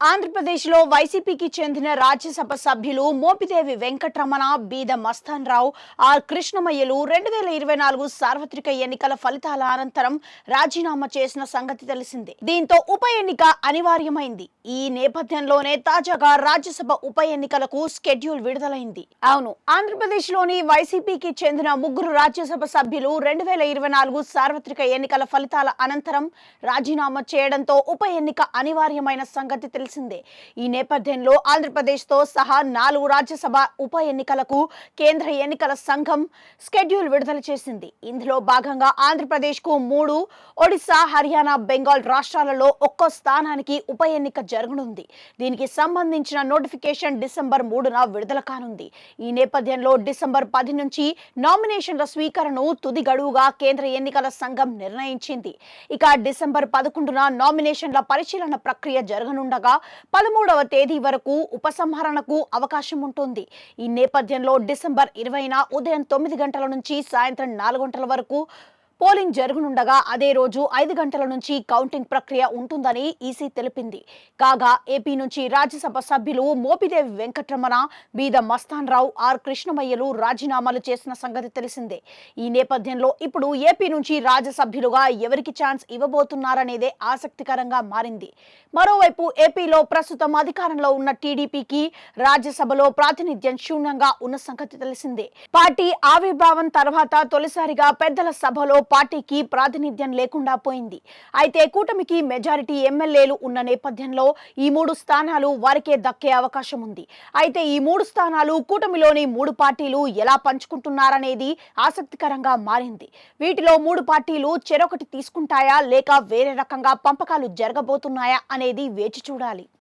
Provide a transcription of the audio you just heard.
ఆంధ్రప్రదేశ్లో వైసీపీకి చెందిన రాజ్యసభ సభ్యులు మోపిదేవి వెంకటరమణ, బీద మస్తాన్ రావు, ఆర్ కృష్ణమయ్యలు 2024 సార్వత్రిక ఎన్నికల ఫలితాల అనంతరం రాజీనామా చేసిన సంగతి తెలిసిందే. దీంతో ఉప ఎన్నిక అనివార్యమైంది. ఈ నేపథ్యంలోనే తాజాగా రాజ్యసభ ఉప ఎన్నికలకు స్కెడ్యూల్ విడుదలైంది. అవును, ఆంధ్రప్రదేశ్లోని వైసీపీకి చెందిన ముగ్గురు రాజ్యసభ సభ్యులు 2024 సార్వత్రిక ఎన్నికల ఫలితాల అనంతరం రాజీనామా చేయడంతో ఉప ఎన్నిక అనివార్యమైన సంగతి తెలిసిందే. ఈ నేపథ్యంలో ఆంధ్రప్రదేశ్తో సహా 4 రాజ్యసభ ఉప ఎన్నికలకు కేంద్ర ఎన్నికల సంఘం స్కెడ్యూల్ విడుదల చేసింది. ఇందులో భాగంగా ఆంధ్రప్రదేశ్కు 3, ఒడిశా, హర్యానా, బెంగాల్ రాష్ట్రాలలో ఒక్కో స్థానానికి ఉప ఎన్నిక జరగనుంది. దీనికి సంబంధించిన నోటిఫికేషన్ డిసెంబర్ 3న విడుదల కానుంది. ఈ నేపథ్యంలో డిసెంబర్ 10 నుంచి నామినేషన్ల స్వీకరణను తుది గడువుగా కేంద్ర ఎన్నికల సంఘం నిర్ణయించింది. ఇక డిసెంబర్ 11న నామినేషన్ల పరిశీలన ప్రక్రియ జరగనుండగా 13వ తేదీ వరకు ఉపసంహరణకు అవకాశం ఉంటుంది. ఈ నేపథ్యంలో డిసెంబర్ 20న ఉదయం 9 గంటల నుంచి సాయంత్రం 4 గంటల వరకు పోలింగ్ జరగనుండగా అదే రోజు 5 గంటల నుంచి కౌంటింగ్ ప్రక్రియ ఉంటుందని ఈసీ తెలిపింది. కాగా ఏపీ నుంచి రాజ్యసభ సభ్యులు మోపిదేవి వెంకటరమణ, బీద మస్తాన్ రావు, ఆర్ కృష్ణమయ్యలు రాజీనామాలు చేసిన సంగతి తెలిసిందే. ఈ నేపథ్యంలో ఇప్పుడు ఏపీ నుంచి రాజ్యసభ్యులుగా ఎవరికి ఛాన్స్ ఇవ్వబోతున్నారనేదే ఆసక్తికరంగా మారింది. మరోవైపు ఏపీలో ప్రస్తుతం అధికారంలో ఉన్న టీడీపీకి రాజ్యసభలో ప్రాతినిధ్యం శూన్యంగా ఉన్న సంగతి తెలిసిందే. పార్టీ ఆవిర్భావం తర్వాత తొలిసారిగా పెద్దల సభలో పార్టీకి ప్రాతినిధ్యం లేకుండా పోయింది. అయితే కూటమికి మెజారిటీ ఎమ్మెల్యేలు ఉన్న నేపథ్యంలో ఈ 3 స్థానాలు వారికే దక్కే అవకాశం ఉంది. అయితే ఈ 3 స్థానాలు కూటమిలోని 3 పార్టీలు ఎలా పంచుకుంటున్నారనేది ఆసక్తికరంగా మారింది. వీటిలో 3 పార్టీలు చెరొకటి తీసుకుంటాయా లేక వేరే రకంగా పంపకాలు జరగబోతున్నాయా అనేది వేచి చూడాలి.